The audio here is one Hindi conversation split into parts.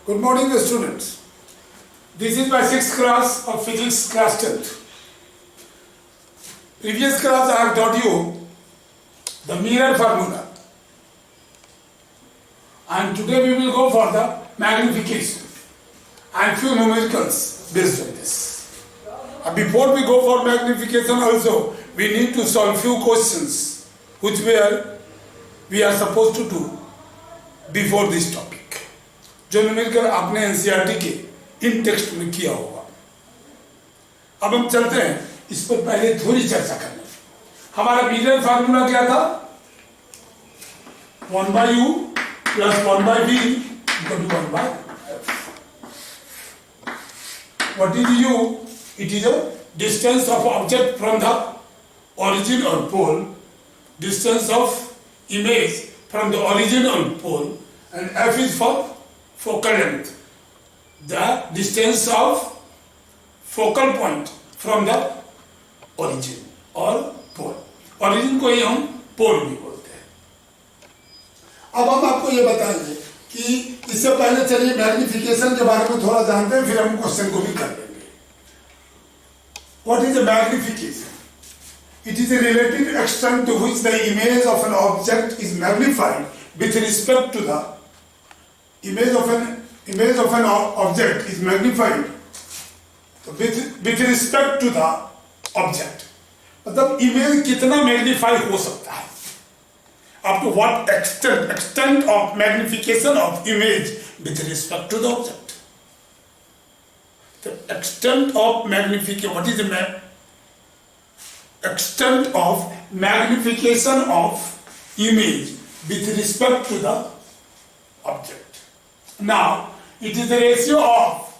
Good morning, students. This is my 6th class of physics, class 10th. Previous class I have taught you the mirror formula, and today we will go for the magnification and few numericals based on this. And before we go for magnification also, we need to solve few questions which we are supposed to do before this topic. जो न्यूमेरिकल आपने एनसीईआरटी के इन टेक्स्ट में किया होगा. अब हम चलते हैं, इस पर पहले थोड़ी चर्चा करने. हमारा मिरर फार्मूला क्या था? 1/u plus 1/v equal to 1/f. What is u? It is a distance of object from the origin or pole, distance of image from the origin or pole, and f is for focal length, the distance of focal point from the origin or pole. origin को ही हम pole भी बोलते हैं. अब हम आपको ये बताएंगे कि इससे पहले चलिए मैग्निफिकेशन के बारे में थोड़ा जानते हैं, फिर हम क्वेश्चन को भी कर लेंगे. What is a magnification? It is a relative extent to which the image of an object is magnified with respect to the image of an object is magnified with respect to the object. मतलब इमेज कितना मैग्नीफाई हो सकता है, up to what extent of magnification of image with respect to the object. The extent of magnification, what is the extent of magnification of image with respect to the object. Now, it is the ratio of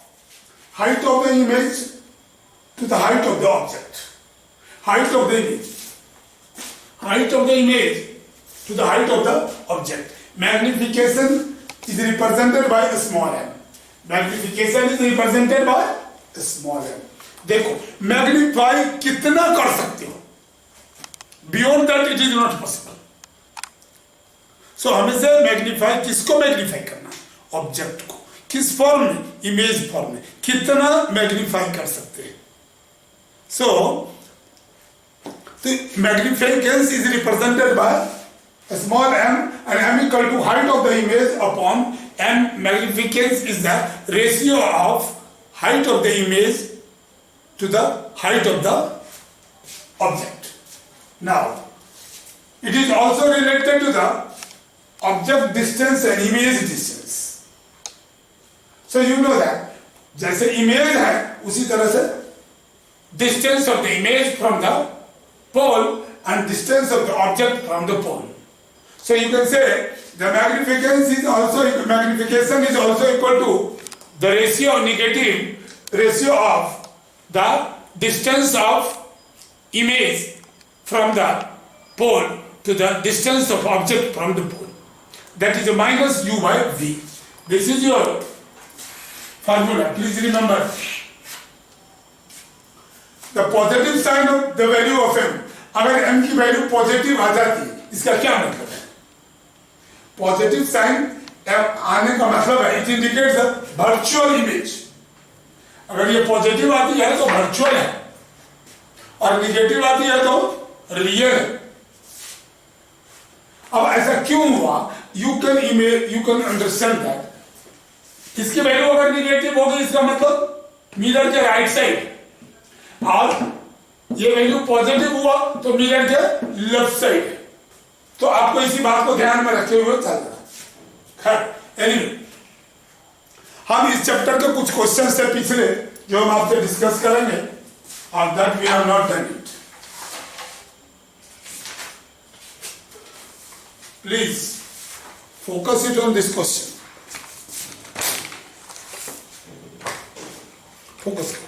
height of the image to the height of the object. Height of the image to the height of the object. Magnification is represented by a small m. Magnification is represented by a small m. देखो, मैग्नीफाई कितना कर सकते हो? Beyond that it is not possible. So हमें से मैग्नीफाई किसको मैग्नीफाई करना? ऑब्जेक्ट को. किस फॉर्म में? इमेज फॉर्म में. कितना मैग्नीफाई कर सकते हैं? सो magnification is represented by a small m, and m equal to height of the image upon m. Magnification is the ratio of height of the image to the height of the object. Now, it is also related to the object distance and image distance. So you know that जैसे image है उसी तरह से distance of the image from the pole and distance of the object from the pole. So you can say the magnification is also equal to the negative ratio of the distance of image from the pole to the distance of object from the pole. That is a minus u by v. This is your formula. Please remember. The positive sign of the value of m. अगर m की वैल्यू पॉजिटिव आ जाती है, इसका क्या मतलब है? पॉजिटिव साइन आने का मतलब है it indicates the virtual image. अगर ये पॉजिटिव आती है तो वर्चुअल है, और निगेटिव आती है तो रियल है. अब ऐसा क्यों हुआ? You can understand that. इसकी वैल्यू अगर निगेटिव होगी, इसका मतलब मिरर के राइट साइड, और ये वैल्यू पॉजिटिव हुआ तो मिरर के लेफ्ट साइड है. तो आपको इसी बात को ध्यान में रखते हुए चलना. खैर, एनीवे, हम इस चैप्टर के कुछ क्वेश्चन से पिछले जो हम आपसे डिस्कस करेंगे, और that we have not done it. Please focus it on this question. Focus करो.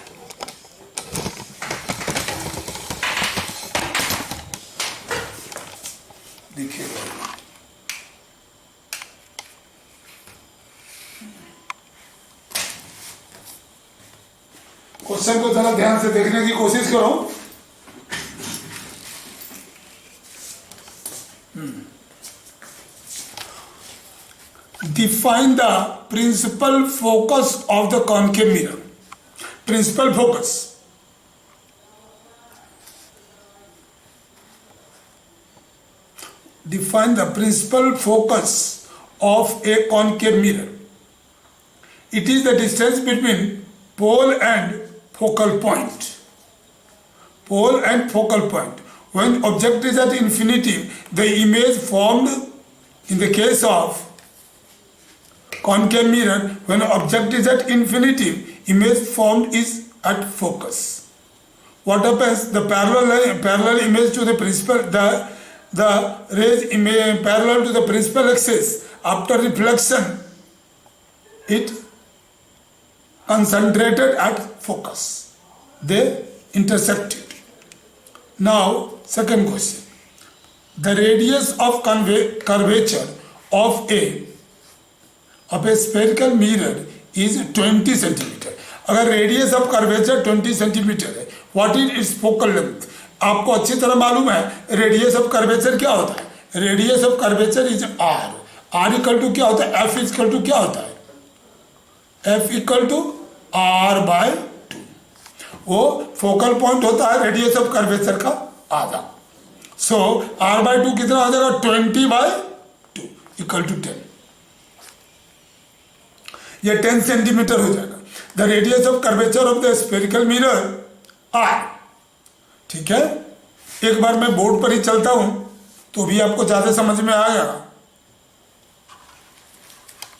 देखिए, क्वेश्चन को जरा ध्यान से देखने की कोशिश करो. The define the principal focus of the concave mirror. Principal focus. Define the principal focus of a concave mirror. It is the distance between pole and focal point. Pole and focal point. When object is at infinity, the image formed in the case of concave mirror, when object is at infinity, image formed is at focus. What happens? The parallel image to the principal, the rays image parallel to the principal axis, after reflection, it concentrated at focus. They intersected. Now, second question. The radius of curvature of a spherical mirror is 20 centimeter. अगर रेडियस ऑफ कर्वेचर 20 सेंटीमीटर है, what is it's focal length? आपको अच्छी तरह मालूम है रेडियस ऑफ कर्वेचर क्या होता है. Radius of curvature is R equal to क्या होता है? एफ इक्वल टू क्या होता है? F equal to R by 2. वो फोकल पॉइंट होता है रेडियस ऑफ कर्वेचर का आधा. सो आर बाय 2 कितना हो जाएगा? 20 बाय 2 इक्वल टू 10. ये 10 सेंटीमीटर हो जाएगा. The radius of curvature of the spherical mirror R. ठीक है, एक बार मैं बोर्ड पर ही चलता हूं तो भी आपको ज्यादा समझ में आएगा.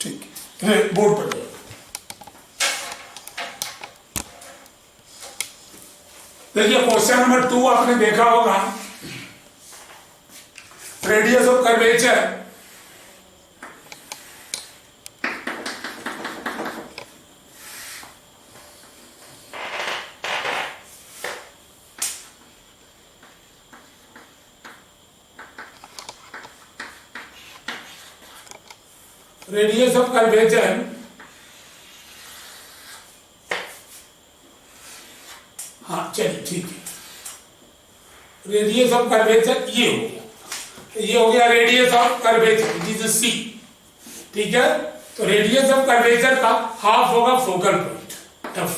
ठीक है, बोर्ड पर देखिए. क्वेश्चन नंबर 2 आपने देखा होगा. रेडियस ऑफ कर्वेचर हाँ चलिए ठीक है. रेडियस ऑफ कर्वेचर ये हो गया. ये हो गया radius of curvature, it is C. ठीक है, तो रेडियस ऑफ कर्वेचर का हाफ होगा फोकल पॉइंट एफ.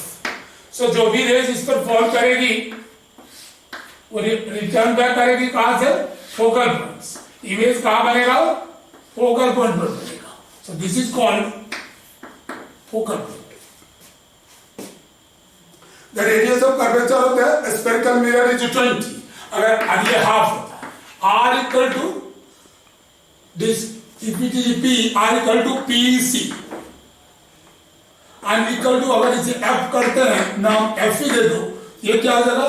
सो जो भी रेज इस पर फॉल करेगी वो रिटर्न बैक करेगी कहां से? Focal point. इमेज कहां बनेगा? फोकल पॉइंट पर बनेगा. So this is called focal point. The radius of curvature of the spherical mirror is 20. अगर अब ये हाफ होता है, R equal to this, if it is P, R equal to PEC, and equal to अगर इसे F करते हैं, नाम F ही दे दो, ये क्या हो जाएगा?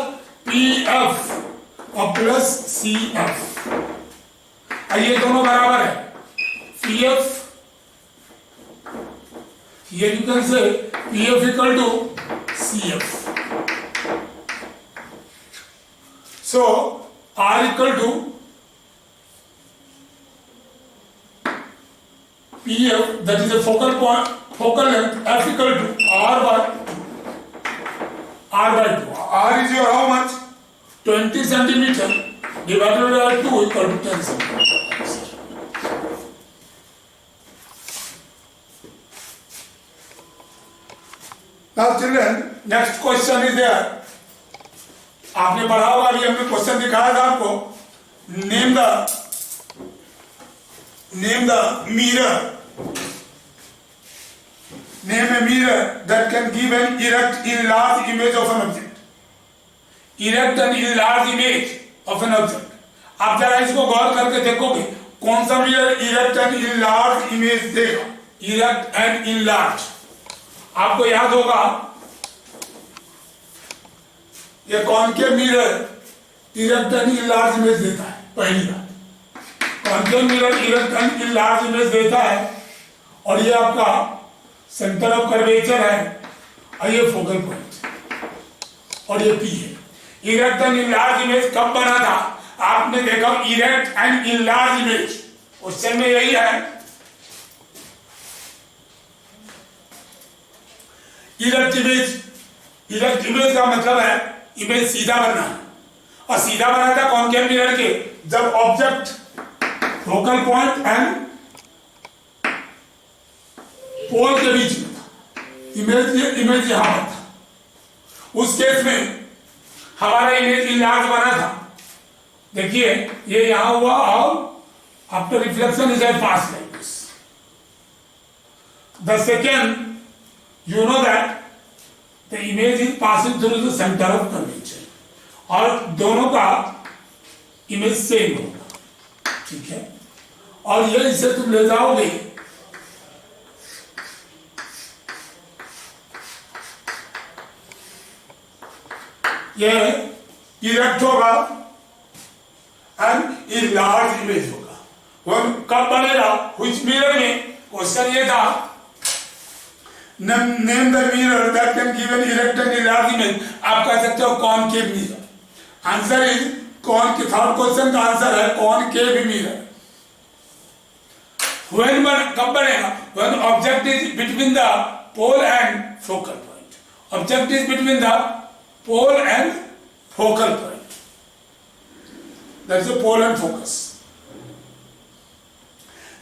PF और प्लस CF. ये दोनों बराबर है. PF, here you can say PF equal to CF. So R equal to PF, that is a focal point, focal length. F equal to R by 2. R is your how much? 20 centimeter divided by 2 equal to 10 centimeter. Now children, next question is there. आपने पढ़ा होगा, अभी हमने क्वेश्चन दिखाया था आपको. Name a mirror that can give an erect enlarged image of an object. Erect and enlarged image of an object. आप जरा इसको गौर करके देखोगे कौन सा mirror erect and enlarge image देगा. इरेक्ट एंड इनलार्ज आपको याद होगा, ये concave mirror erect and enlarge image देता है. पहली बात, concave mirror erect and enlarge image देता है. और ये आपका सेंटर ऑफ कर्वेचर है, और ये फोकल पॉइंट, और ये पी है. इरेक्ट एंड इनलार्ज इमेज कब बना था? आपने देखा erect and enlarge image, question में यही है. इरेक्ट इमेज का मतलब है इमेज सीधा बनना, और सीधा बना था कॉनकेव मिरर के जब object focal point and pole के बीच में था, इमेज यहां पर था। उस केस में हमारा इमेज इनलार्ज बना था, देखिए ये यहां हुआ और after reflection is pass like this. The second, you know that the image is passing through the centre of curvature, और दोनों का इमेज सेम होगा, ठीक है। और ये इसे तुम ले जाओगे ये इरेक्ट होगा एंड इन लार्ज इमेज होगा। वह कब बनेगा, व्हिच मिरर में, क्वेश्चन ये था name the mirror that can give an erect and large image. आप कह सकते हो concave mirror, answer is concave. Third question का आंसर है कॉनकेव मिरर। When कब बनेगा, when object is between the pole and focal point. Object is between the pole and focal point. That is the pole and focus.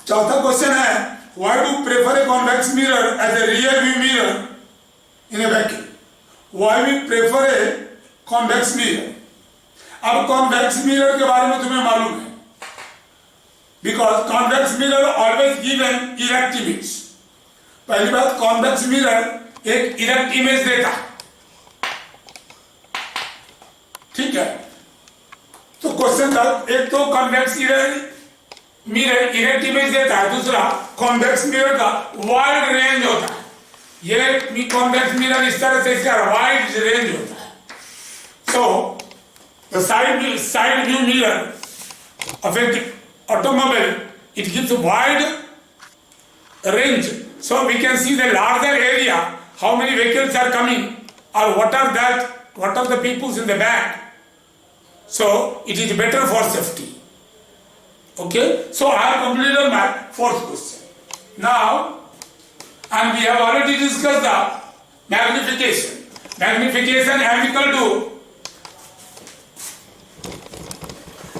चौथा क्वेश्चन है, why do you prefer a convex mirror as a rear view mirror in a vacuum? Why we prefer a convex mirror? अब convex mirror के बारे में तुम्हें मालूम है, because convex mirror always give an erect image. पहली बात, convex mirror एक erect image देता, ठीक है। तो क्वेश्चन था, एक तो convex mirror erect image देता है, दूसरा convex mirror का wide range होता है। ये convex mirror इस तरह से इसका wide range होता है। So the side view mirror of a automobile, it gives a wide range, so we can see the larger area, how many vehicles are coming, or what are the peoples in the back, so it is better for safety. Okay, so I have completed my fourth question now, and we have already discussed the magnification is equal to,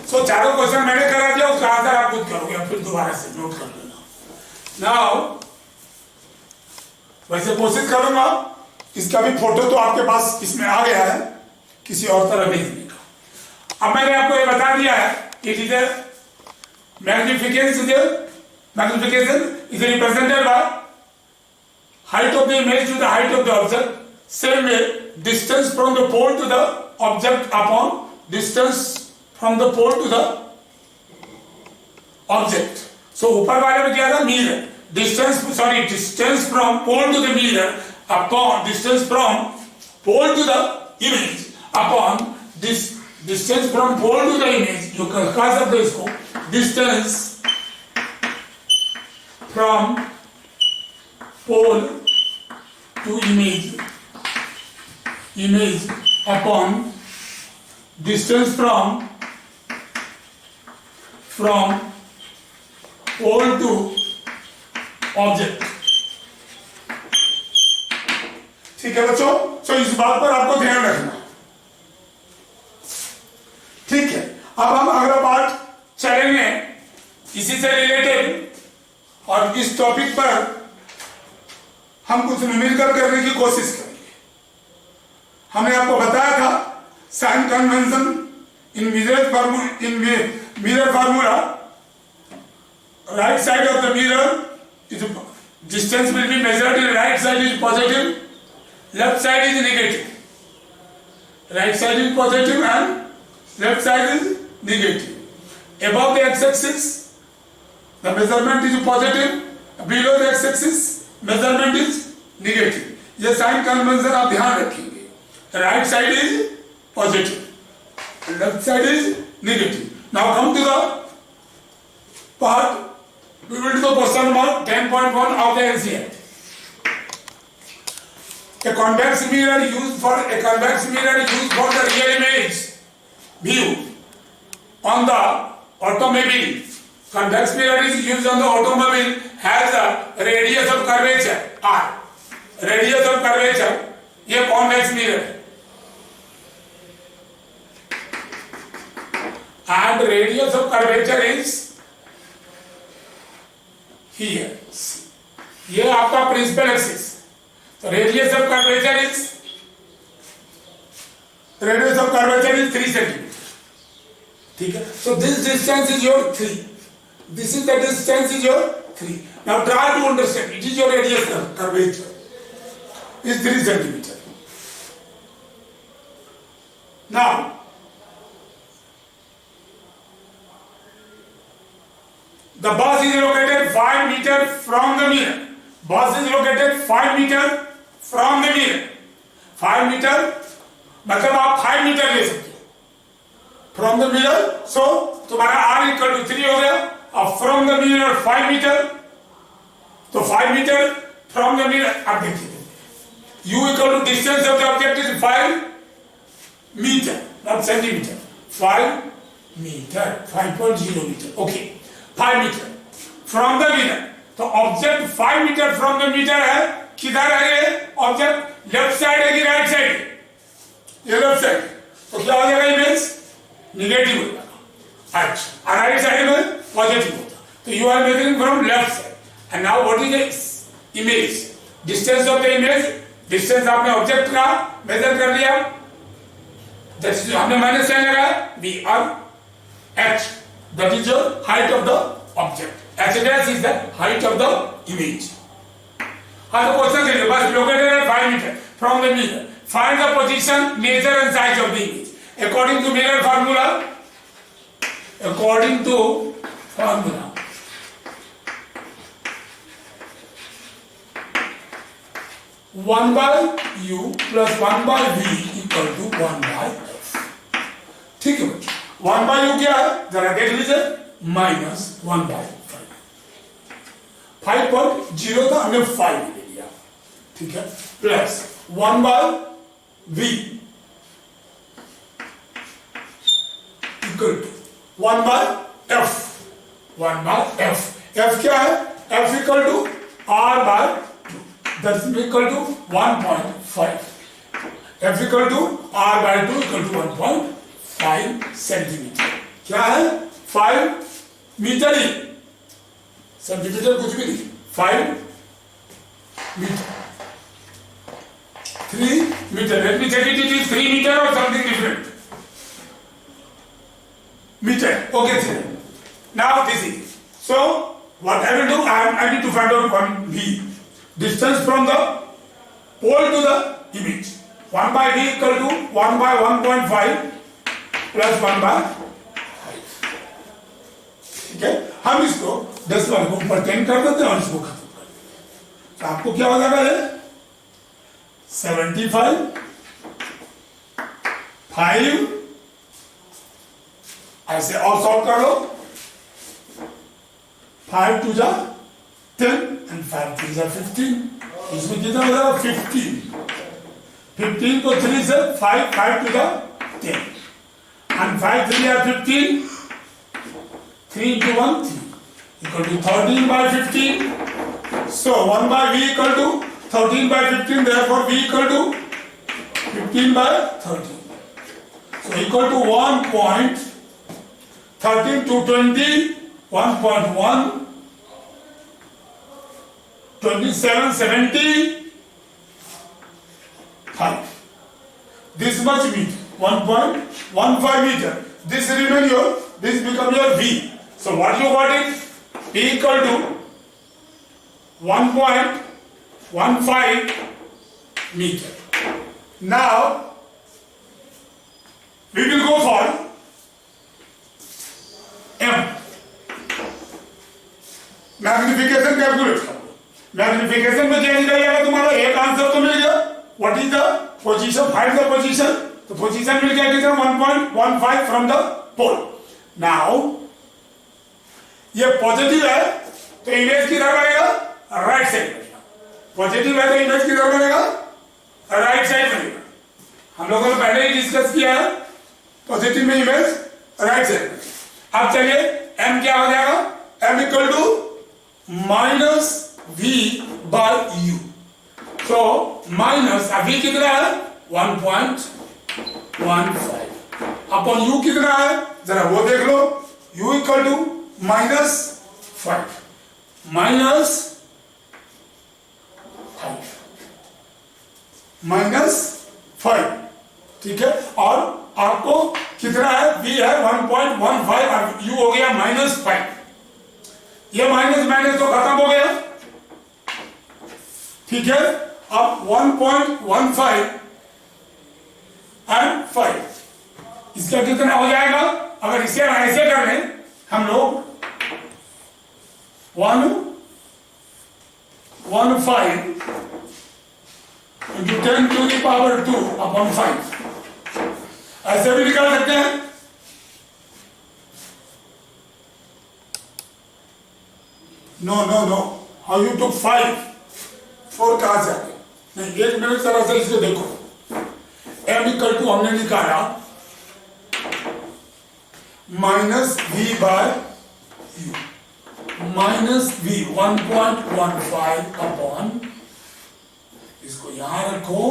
so चारों क्वेश्चन मैंने करा दिया, उसका आंसर आप खुद करोगे, फिर दोबारा से नोट कर लेना। नाउ वैसे कोशिश करूंगा, इसका भी फोटो तो आपके पास इसमें आ गया है, किसी और तरह भेजने का। अब मैंने आपको ये बता दिया है, it is magnification is represented by height of the image to the height of the object. Same way distance from the pole to the object upon distance from the pole to the object. So ऊपर वाले में क्या था, mirror, distance from pole to the mirror upon distance from pole to the image upon distance from pole to the image. you कह सकते इसको distance from pole to image upon distance from pole to object। ठीक है बच्चों, तो इस बात पर आपको ध्यान रखना, ठीक है। अब हम अगला पार्ट चलेंगे इसी से रिलेटेड, और इस टॉपिक पर हम कुछ मिलकर करने की कोशिश करेंगे। हमने आपको बताया था sign convention in mirror formula, right side of the mirror is distance will be measured in right side is positive, left side is negative. Right side is positive and left side is negative. Above the x-axis the measurement is positive, below the x-axis measurement is negative. ये साइन कन्वेंशन आप ध्यान रखेंगे, right side is positive, left side is negative. Now come to the part, we will do the question number 10.1 of the NCERT. A convex mirror used for the rear image view on the automobile. Convex mirror is used on the automobile, has a radius of curvature R. Radius of curvature, ये convex mirror है, and radius of curvature is here, ये आपका प्रिंसिपल एक्सिस, तो radius of curvature is 3 centimetre, ठीक है। So this distance is your 3, this is the distance is your 3. Now try to understand, it is your radius curvature is 3 centimetre. Now the bus is located 5 meters from the mirror. Bus is located 5 meters from the mirror. 5 meter मतलब आप 5 मीटर ले सकते हो from the mirror. So तुम्हारा r equal to 3 हो गया. अब from the mirror 5 मीटर, तो 5 मीटर from the mirror. आप देखिए u equal to distance of the object is 5 meter, not centimeter. 5 meter, 5.0 meter. Okay, 5 meter from the mirror. तो object 5 metre from the metre है. किधर है ये ऑब्जेक्ट? लेफ्ट साइड है कि राइट साइड? ये लेफ्ट साइड. तो क्या हो जाएगा इमेज? निगेटिव हो जाएगा. अच्छा, राइट साइड में पॉजिटिव होता. तो you are measuring from left side. And now what is the image? Distance of the image. Distance आपने ऑब्जेक्ट का मेजर कर लिया. दैट हमने माइनस साइन लगाया. We are h, that is your height of the object. h dash is the height of the image. हाँ, तो क्वेश्चन देखिए, बस located at 5 meter from the mirror. Find the position, nature and size of the image according to mirror formula. According to formula, one by u plus 1 by v equal to 1 by f. ठीक है बच्चों. 1 by u क्या है जरा देख लीजिए. माइनस 1 by 5.0 था, हमने 5 ले लिया, ठीक है. Plus 1 by v equal to 1 by f. 1 by f. f क्या है? f equal to r by 2. That's equal to 1.5. f equal to r by 2 equal to 1.5 centimetre. क्या है? 5 मीटर ही, सेंटीमीटर कुछ भी नहीं. 5 मीटर, 3 मीटर. Let me check it. It is 3 meter or something different. Meter. Okay, sir. Now this is. So what I will do? I need to find out one v. Distance from the pole to the image. 1 by v equal to 1 by 1.5 plus 1 by 5. ठीक है. हम इसको 10 वाले को ऊपर 10 कर देते हैं और इसको खत्म कर देते हैं. तो आपको क्या हो जाएगा? है 75 5 ऐसे और सॉल्व कर लो. 5 to the 10 and 5 to the 15. इसमें कितना हो जाएगा? 15. 15 को 3 से 5 to the 10 and 5 3 are 15. 3 into 1 3 equal to 13 by 15. So 1 by v equal to 13 by 15. Therefore v equal to 15 by 13. So equal to 1.13 to 20. 1.1 27 75. This much meter. 1.15 meter. This remain your. This become your v. So what you got is p equal to 1.15 meter. Now we will go for m. Magnification calculate करो. मैग्निफिकेशन में क्या निकलेगा तुम्हारा? एक आंसर तो मिल गया. What is the position? Find the position. तो पोजीशन मिल गया कितना? 1.15 फ्रॉम द पोल. नाउ ये पॉजिटिव है तो इमेज किधर बनेगा? राइट साइड बनेगा. पॉजिटिव है तो इमेज किधर बनेगा? राइट साइड बनेगा. हम लोगों ने पहले ही डिस्कस किया है. पॉजिटिव में इमेज राइट साइड बनेगा. अब चलिए m क्या हो जाएगा? m equal to minus v by u. तो माइनस v कितना है? 1.15 अपॉन u कितना है जरा वो देख लो. u इक्वल टू -5 माइनस -5, ठीक है। और आपको कितना है, v है 1.15 और u हो गया -5। ये माइनस तो खत्म हो गया, ठीक है। अब 1.15 एंड 5, इसका कितना हो जाएगा? अगर इसे ऐसे कर लें हम लोग 1.15 into 10 to the power 2 upon 5, ऐसे भी निकाल सकते हैं। नो, हाउ यू टू 4 कहां से आ गया? नहीं, 1 मिनट जरा से इसको देखो। m इक्वल टू हमने निकाला -v/u, -v 1.15 अपॉन, इसको यहां रखो,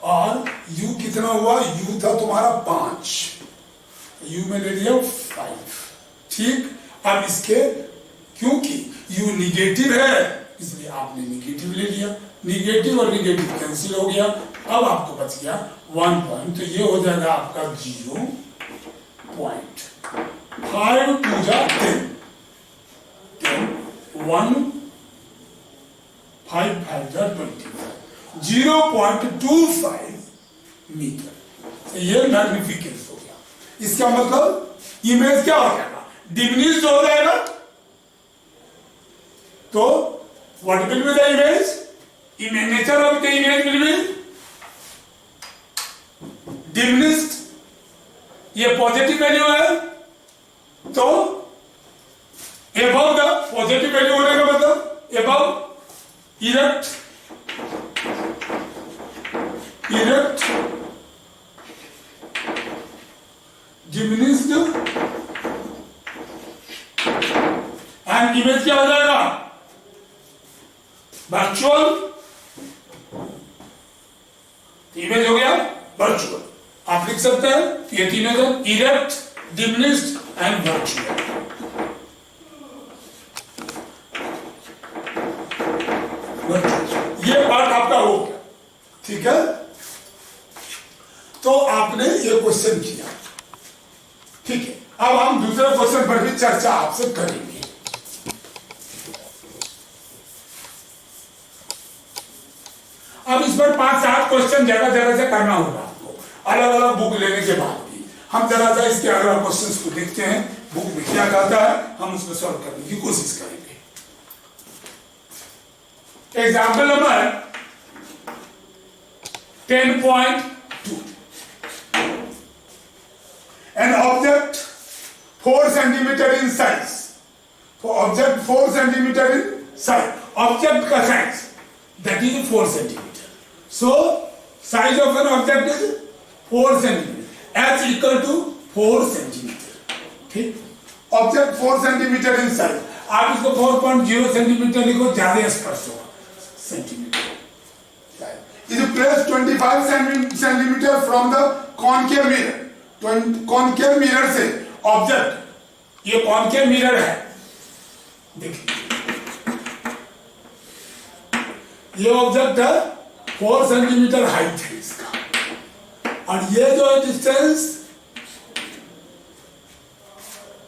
और u कितना हुआ? u था तुम्हारा 5, u में ले लिया 5, ठीक। अब इसके, क्योंकि u निगेटिव है इसलिए आपने निगेटिव ले लिया, निगेटिव और निगेटिव कैंसिल हो गया। अब आपको बच गया 1 पॉइंट, तो ये हो जाएगा आपका 0.5 2 जा 10, 1 5 5 जा 25, 0.25 मीटर। ये मैग्निफिकेंस हो गया। इसका मतलब इमेज क्या हो जाएगा? डिमिनिश्ड हो जाएगा। तो what will be the image? Nature of the image will be diminished। ये पॉजिटिव वैल्यू है, तो above the पॉजिटिव वैल्यू होने का मतलब above erect diminished, and image क्या हो जाएगा? वर्चुअल। इमेज हो गया वर्चुअल। आप लिख सकते हैं ये तीनों जन, इरेक्ट, डिमिनिश्ड एंड वर्चुअल। ये पार्ट आपका हो गया, ठीक है। तो आपने ये क्वेश्चन किया, ठीक है। अब हम दूसरे क्वेश्चन पर भी चर्चा आपसे करेंगे। अब इस पर 5-7 क्वेश्चन जगह जगह से करना होगा आपको, अलग अलग बुक लेने के बाद भी। हम जरा सा इसके अगला क्वेश्चंस को देखते हैं, बुक में क्या कहता है, हम उसको सॉल्व करने की कोशिश करेंगे। Example number 10.2, an object 4 centimeter in size, object 4 centimeter in size, object का size that is 4 centimeter. So size of an object is 4 centimeter, h equal to 4 centimeter, ठीक। ऑब्जेक्ट 4 सेंटीमीटर इन साइज, आप इसको 4.0 सेंटीमीटर लिखो, ज्यादा स्पष्ट होगा। Centimetre is place 25 centimetre from the concave mirror. Concave mirror से ऑब्जेक्ट, ये कॉनकेव मिरर है, देखिए ये ऑब्जेक्ट है 4 सेंटीमीटर हाइट है इसका, और ये जो distance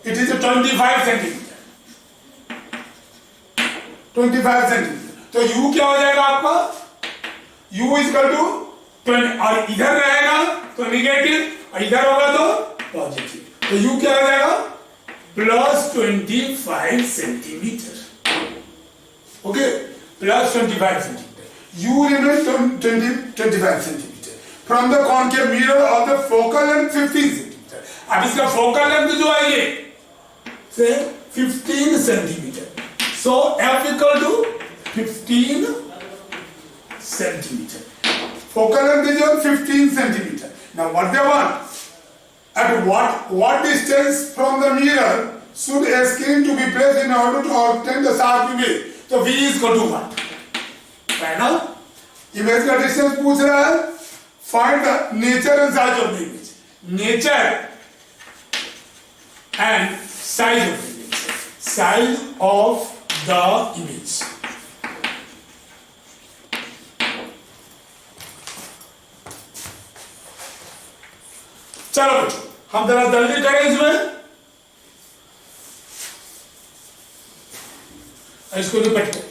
it is 25 centimetre, 25 centimetre. तो u क्या हो जाएगा आपका? u इज इक्वल टू 20, और इधर रहेगा तो निगेटिव और इधर होगा तो पॉजिटिव, तो u क्या हो जाएगा? Plus 25 centimetre, okay, plus 25 centimetre. u remains 25 centimetre from the concave mirror of the focal length 15 centimetre. अब इसका फोकल लेंथ जो है ये से 15 centimetre, so f equal to 15 centimetre. Focal length is 15 centimetre. Now what they want, at what distance from the mirror should a screen to be placed in order to obtain the sharp image? तो v is equal to what? Final image का डिस्टेंस पूछ रहा है, find the nature and size of the image. Nature and size of the image, size of the image. चलो बच्चों हम जरा जल्दी करें इसमें, इसको रिपीट करें,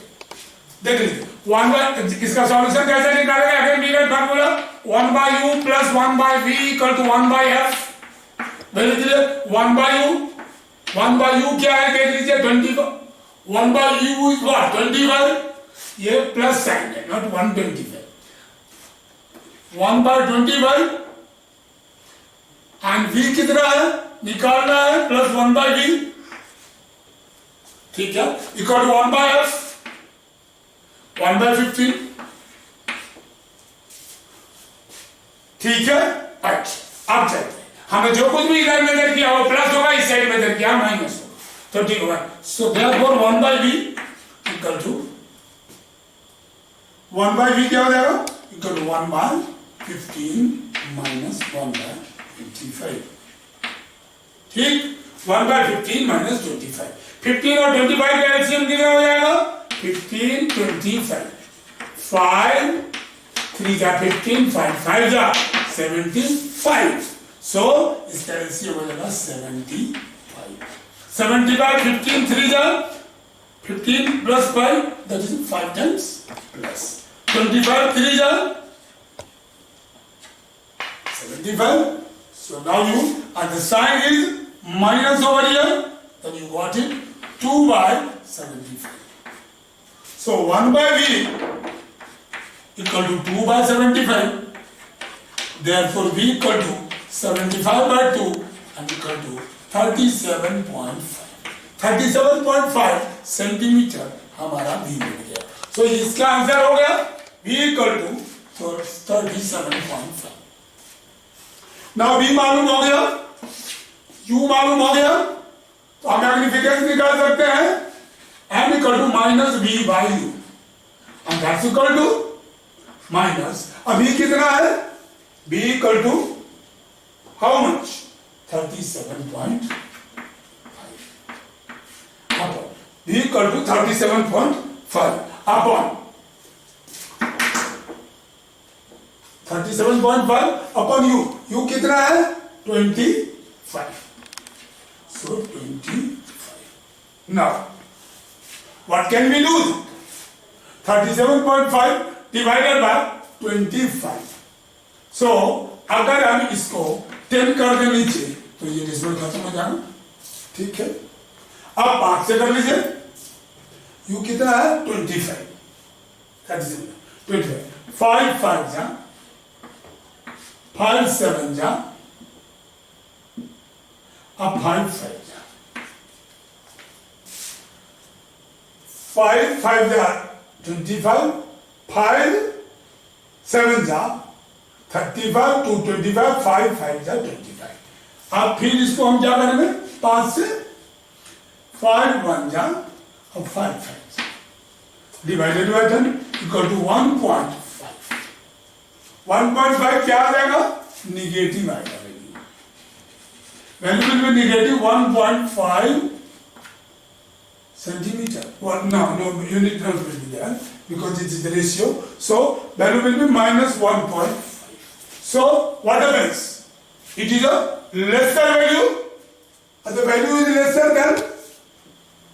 देख लीजिए। वन बाय, इसका सॉल्यूशन कैसे निकालेंगे? Again we get formula 1 by u plus 1 by v equal to 1 by f। देख लीजिए 1 by u क्या है देख लीजिए 20, 1 by u is what 25, ये प्लस साइन है नॉट 125, 1 by 25 एंड v कितना है निकालना है प्लस 1 by v, ठीक है, equal to 1 by f 1 by 15, ठीक है। अच्छा अब चलते हैं, हमें जो कुछ भी इधर मेजर किया वो प्लस होगा, इस साइड मेजर किया माइनस होगा, तो ठीक होगा। So therefore 1 by v equal to 1 by v क्या हो जाएगा equal to 1 by 15 minus 1 by 25, ठीक, 1 by 15 माइनस 25, 15 और 25 का एलसीएम कितना हो जाएगा 15 25, 5 3 जा 15, 5 5 जा 75, सो इसका एलसीएम हो जाएगा 75, 75 15 3 जा 15 plus 5 that is 5 times plus 25 3 जा 75, so now you and the sign is minus over here, then you got it 2 by 75, so 1 by v equal to 2 by 75, therefore v equal to 75 by 2 and equal to 37.5, 37.5 centimetre हमारा v मिल गया। सो इसका आंसर हो गया v equal to 37.5। Now v मालूम हो गया, u मालूम हो गया, तो हम मैग्निफिकेशन निकाल सकते हैं m equal to minus v by u and that's equal to minus, अभी कितना है b equal to how much 37.5 upon b equal to 37.5 upon 37.5 upon u कितना है 25, so 25। now what can we do, 37.5 divided by 25, so अगर हम इसको 10 कर दे नीचे तो ये डिजिटल खत्म हो जाएगा, ठीक है। अब 5 से कर लीजिए, u कितना है 25, 5 5 जा 5 7 जा, अब 5 5 जा 5 5 जा 25, 5 7 जा 35 to 25, 5 5 जा 25। अब फिर इसको हम क्या करेंगे 5 से 5 1 जा और 5 5 डिवाइडेड बाय 10 इक्वल टू 1.5, 1.5 क्या आ जाएगा निगेटिव आएगा, value will be negative 1.5 centimeter, no unit will be there because it is the ratio, so value will be minus 1.5, so what happens, it is a lesser value, and the value is lesser than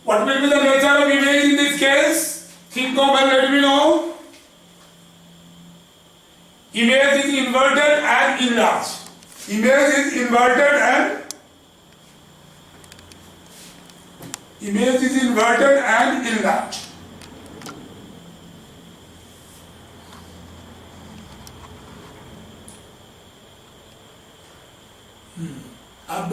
what will be the nature of image in this case, think of and let me know, image is inverted and enlarged, image is inverted and enlarged, अब